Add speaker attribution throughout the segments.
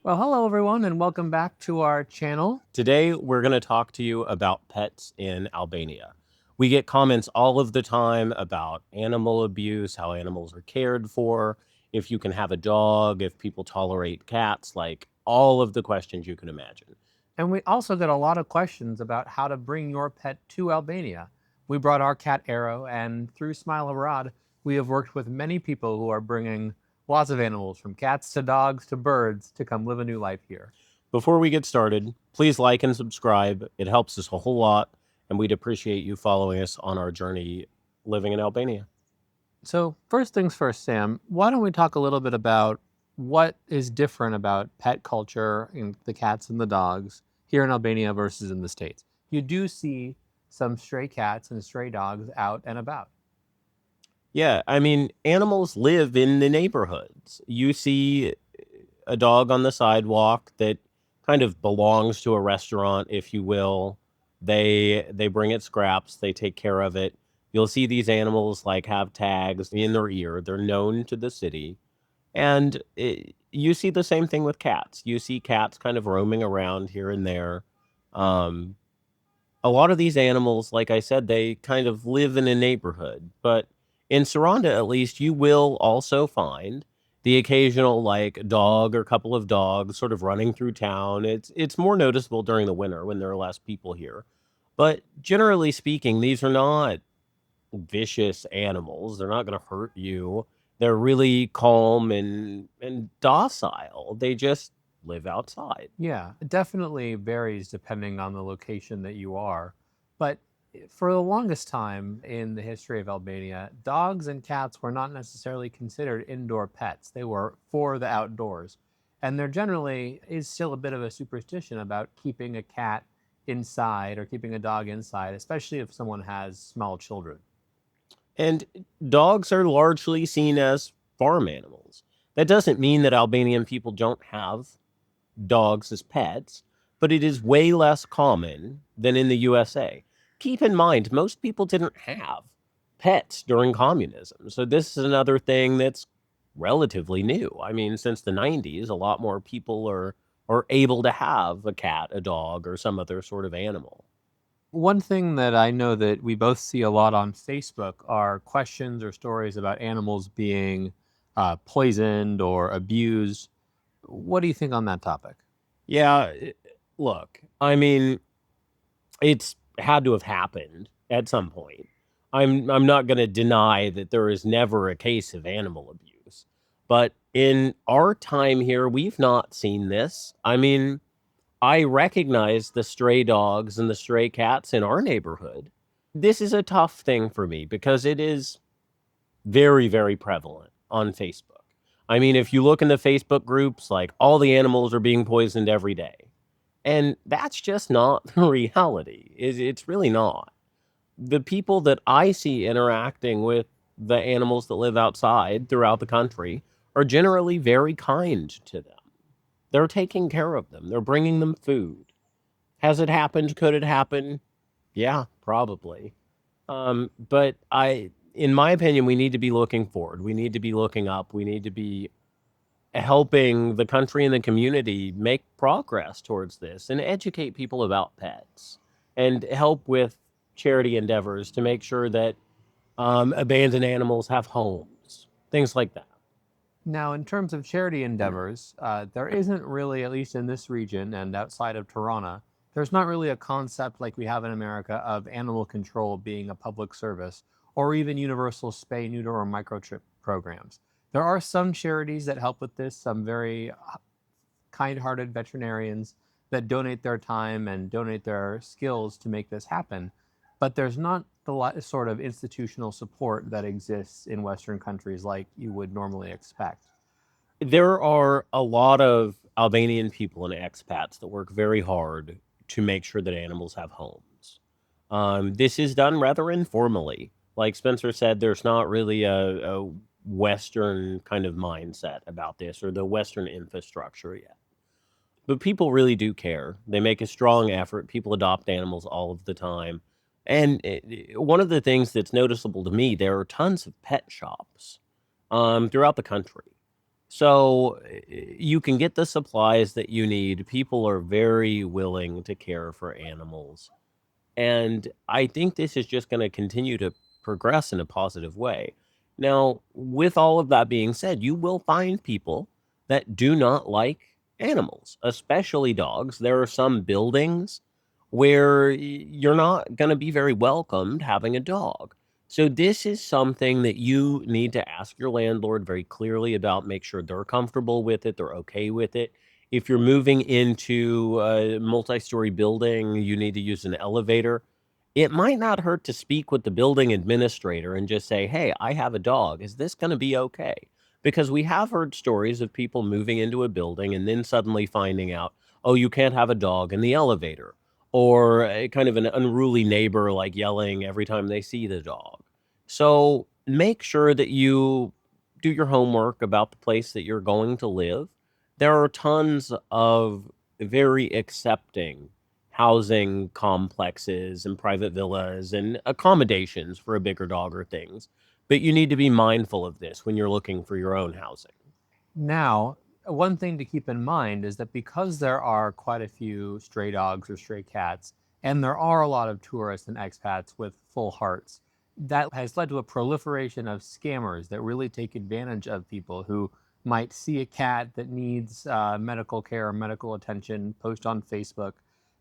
Speaker 1: Well, hello everyone, and welcome back to our channel.
Speaker 2: Today, we're going to talk to you about pets in Albania. We get comments all of the time about animal abuse, how animals are cared for, if you can have a dog, if people tolerate cats, like all of the questions you can imagine.
Speaker 1: And we also get a lot of questions about how to bring your pet to Albania. We brought our cat Arrow, and through Smile Abroad, we have worked with many people who are bringing lots of animals, from cats to dogs to birds, to come live a new life here.
Speaker 2: Before we get started, please like and subscribe. It helps us a whole lot, and we'd appreciate you following us on our journey living in Albania.
Speaker 1: So, first things first, Sam, why don't we talk a little bit about what is different about pet culture and the cats and the dogs here in Albania versus in the States? You do see some stray cats and stray dogs out and about.
Speaker 2: Yeah, I mean, animals live in the neighborhoods. You see a dog on the sidewalk that kind of belongs to a restaurant, if you will. They bring it scraps, they take care of it. You'll see these animals like have tags in their ear. They're known to the city. And you see the same thing with cats. You see cats kind of roaming around here and there. Um, a lot of these animals, like I said, they kind of live in a neighborhood. But in Saranda, at least, you will also find the occasional like dog or couple of dogs sort of running through town. It's more noticeable during the winter when there are less people here. But generally speaking, these are not vicious animals. They're not going to hurt you. They're really calm and docile. They just live outside.
Speaker 1: Yeah, it definitely varies depending on the location that you are. But for the longest time in the history of Albania, dogs and cats were not necessarily considered indoor pets. They were for the outdoors. And there generally is still a bit of a superstition about keeping a cat inside or keeping a dog inside, especially if someone has small children.
Speaker 2: And dogs are largely seen as farm animals. That doesn't mean that Albanian people don't have dogs as pets, but it is way less common than in the USA. Keep in mind, most people didn't have pets during communism. So this is another thing that's relatively new. I mean, since the 90s, a lot more people are able to have a cat, a dog, or some other sort of animal.
Speaker 1: One thing that I know that we both see a lot on Facebook are questions or stories about animals being poisoned or abused. What do you think on that topic?
Speaker 2: Yeah, look, I mean, it's had to have happened at some point. I'm not gonna deny that there is never a case of animal abuse, but in our time here, we've not seen this. I mean, I recognize the stray dogs and the stray cats in our neighborhood. This is a tough thing for me because it is very, very prevalent on Facebook. I mean, if you look in the Facebook groups, like, all the animals are being poisoned every day. And that's just not the reality. It's really not. The people that I see interacting with the animals that live outside throughout the country are generally very kind to them. They're taking care of them. They're bringing them food. Has it happened? Could it happen? Yeah, probably. But in my opinion, we need to be looking forward. We need to be looking up. We need to be helping the country and the community make progress towards this and educate people about pets and help with charity endeavors to make sure that abandoned animals have homes, things like that.
Speaker 1: Now, in terms of charity endeavors, there isn't really, at least in this region and outside of Tirana, there's not really a concept like we have in America of animal control being a public service or even universal spay, neuter, or microchip programs. There are some charities that help with this, some very kind hearted veterinarians that donate their time and donate their skills to make this happen. But there's not the sort of institutional support that exists in Western countries like you would normally expect.
Speaker 2: There are a lot of Albanian people and expats that work very hard to make sure that animals have homes. This is done rather informally. Like Spencer said, there's not really a Western kind of mindset about this or the Western infrastructure yet. But people really do care. They make a strong effort. People adopt animals all of the time. And one of the things that's noticeable to me, there are tons of pet shops throughout the country. So you can get the supplies that you need. People are very willing to care for animals. And I think this is just going to continue to progress in a positive way. Now, with all of that being said, you will find people that do not like animals, especially dogs. There are some buildings where you're not going to be very welcomed having a dog. So, this is something that you need to ask your landlord very clearly about, make sure they're comfortable with it, they're okay with it. If you're moving into a multi-story building, you need to use an elevator. It might not hurt to speak with the building administrator and just say, "Hey, I have a dog. Is this going to be okay?" Because we have heard stories of people moving into a building and then suddenly finding out, "Oh, you can't have a dog in the elevator." Or a kind of an unruly neighbor like yelling every time they see the dog. So, make sure that you do your homework about the place that you're going to live. There are tons of very accepting housing complexes and private villas and accommodations for a bigger dog or things. But you need to be mindful of this when you're looking for your own housing.
Speaker 1: Now, one thing to keep in mind is that because there are quite a few stray dogs or stray cats, and there are a lot of tourists and expats with full hearts, that has led to a proliferation of scammers that really take advantage of people who might see a cat that needs medical care or medical attention, post on Facebook,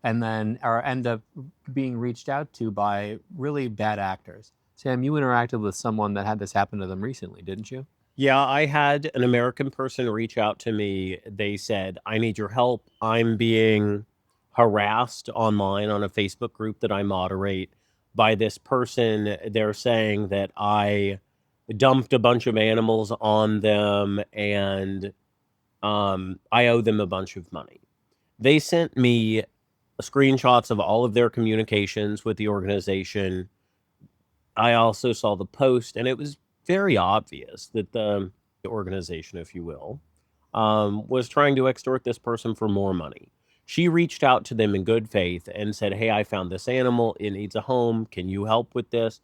Speaker 1: and then or end up being reached out to by really bad actors. Sam, you interacted with someone that had this happen to them recently, didn't you?
Speaker 2: Yeah, I had an American person reach out to me. They said, "I need your help. I'm being harassed online on a Facebook group that I moderate by this person. They're saying that I dumped a bunch of animals on them and I owe them a bunch of money." They sent me screenshots of all of their communications with the organization. I also saw the post, and it was very obvious that the organization, if you will, was trying to extort this person for more money. She reached out to them in good faith and said, "Hey, I found this animal. It needs a home. Can you help with this?"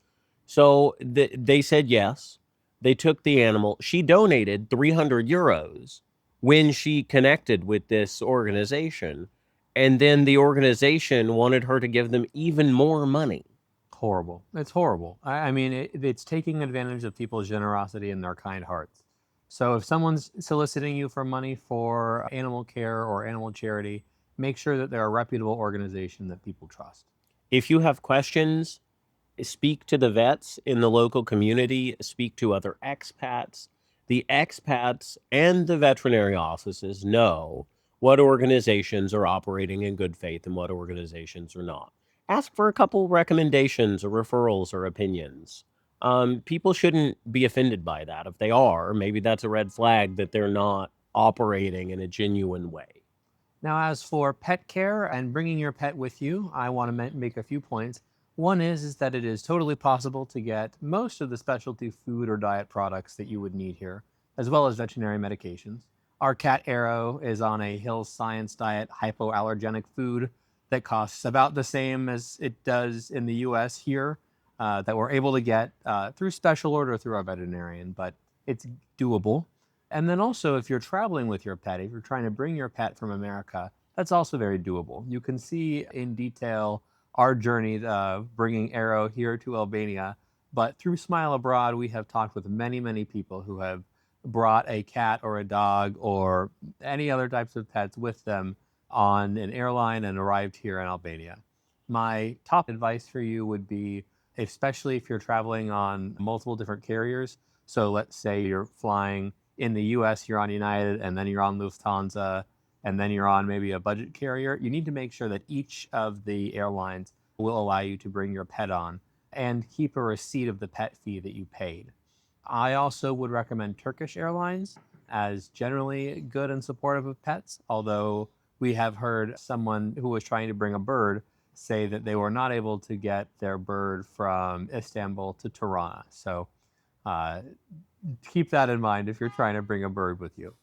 Speaker 2: So they said yes. They took the animal. She donated 300 euros when she connected with this organization. And then the organization wanted her to give them even more money.
Speaker 1: Horrible. It's horrible. I mean, it's taking advantage of people's generosity and their kind hearts. So if someone's soliciting you for money for animal care or animal charity, make sure that they're a reputable organization that people trust.
Speaker 2: If you have questions, speak to the vets in the local community, speak to other expats. The expats and the veterinary offices know what organizations are operating in good faith and what organizations are not. Ask for a couple recommendations or referrals or opinions. People shouldn't be offended by that. If they are, maybe that's a red flag that they're not operating in a genuine way.
Speaker 1: Now, as for pet care and bringing your pet with you, I want to make a few points. One is that it is totally possible to get most of the specialty food or diet products that you would need here, as well as veterinary medications. Our cat Arrow is on a Hills Science Diet hypoallergenic food that costs about the same as it does in the US here, that we're able to get through special order through our veterinarian, but it's doable. And then also, if you're traveling with your pet, if you're trying to bring your pet from America, that's also very doable. You can see in detail our journey of bringing Arrow here to Albania. But through Smile Abroad, we have talked with many, many people who have brought a cat or a dog or any other types of pets with them on an airline and arrived here in Albania. My top advice for you would be, especially if you're traveling on multiple different carriers. So let's say you're flying in the US, you're on United, and then you're on Lufthansa, and then you're on maybe a budget carrier. You need to make sure that each of the airlines will allow you to bring your pet on and keep a receipt of the pet fee that you paid. I also would recommend Turkish Airlines as generally good and supportive of pets, although we have heard someone who was trying to bring a bird say that they were not able to get their bird from Istanbul to Tirana. So uh, keep that in mind if you're trying to bring a bird with you.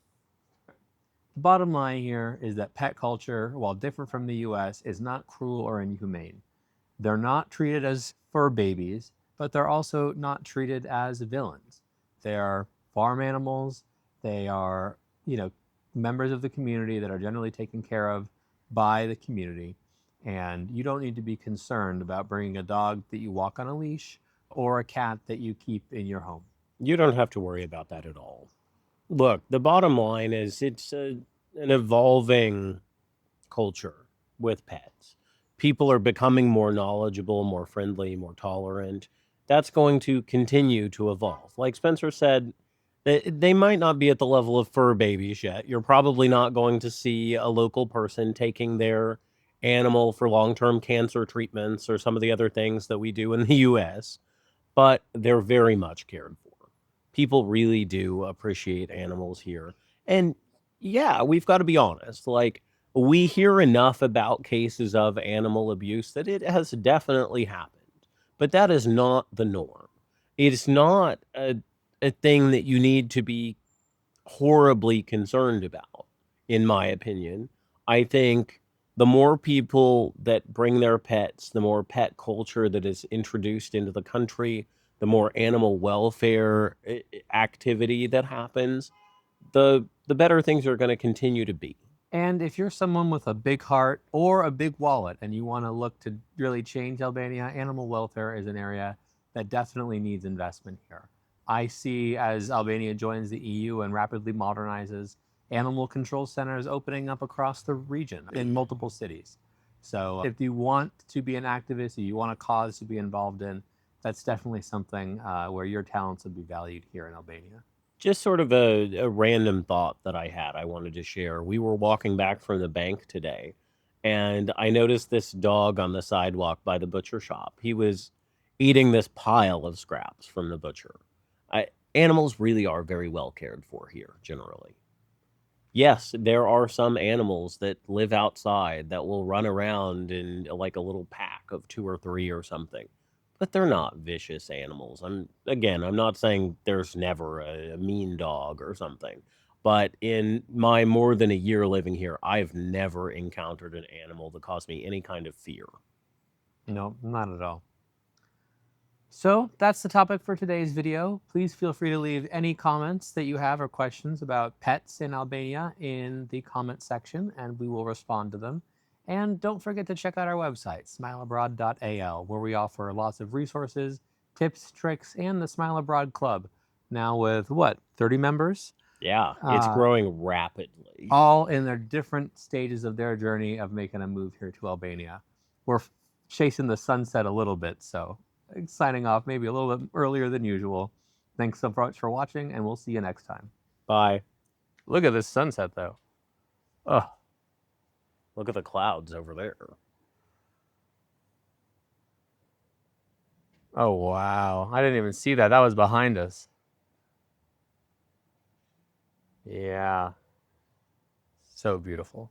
Speaker 1: The bottom line here is that pet culture, while different from the US, is not cruel or inhumane. They're not treated as fur babies, but they're also not treated as villains. They are farm animals. They are you know, members of the community that are generally taken care of by the community. And you don't need to be concerned about bringing a dog that you walk on a leash or a cat that you keep in your home.
Speaker 2: You don't have to worry about that at all. Look, the bottom line is it's an evolving culture with pets. People are becoming more knowledgeable, more friendly, more tolerant. That's going to continue to evolve. Like Spencer said, they might not be at the level of fur babies yet. You're probably not going to see a local person taking their animal for long term cancer treatments or some of the other things that we do in the US, but they're very much cared for. People really do appreciate animals here. And yeah, we've got to be honest. Like, we hear enough about cases of animal abuse that it has definitely happened. But that is not the norm. It's not a thing that you need to be horribly concerned about, in my opinion. I think the more people that bring their pets, the more pet culture that is introduced into the country, the more animal welfare activity that happens, the better things are going to continue to be.
Speaker 1: And if you're someone with a big heart or a big wallet and you want to look to really change Albania, animal welfare is an area that definitely needs investment here. I see as Albania joins the EU and rapidly modernizes, animal control centers opening up across the region in multiple cities. So if you want to be an activist, or you want a cause to be involved in, that's definitely something where your talents would be valued here in Albania.
Speaker 2: Just sort of a random thought that I had, I wanted to share. We were walking back from the bank today, and I noticed this dog on the sidewalk by the butcher shop. He was eating this pile of scraps from the butcher. Animals really are very well cared for here, generally. Yes, there are some animals that live outside that will run around in like a little pack of 2 or 3 or something, but they're not vicious animals. I'm not saying there's never a mean dog or something, but in my more than a year living here, I've never encountered an animal that caused me any kind of fear.
Speaker 1: No, not at all. So that's the topic for today's video. Please feel free to leave any comments that you have or questions about pets in Albania in the comment section, and we will respond to them. And don't forget to check out our website, smileabroad.al, where we offer lots of resources, tips, tricks, and the Smile Abroad Club. Now with what, 30 members?
Speaker 2: Yeah, it's growing rapidly.
Speaker 1: All in their different stages of their journey of making a move here to Albania. We're chasing the sunset a little bit, so signing off maybe a little bit earlier than usual. Thanks so much for watching, and we'll see you next time.
Speaker 2: Bye.
Speaker 1: Look at this sunset, though. Oh,
Speaker 2: Look at the clouds over there.
Speaker 1: oh wow. I didn't even see that. That was behind us. Yeah. So beautiful.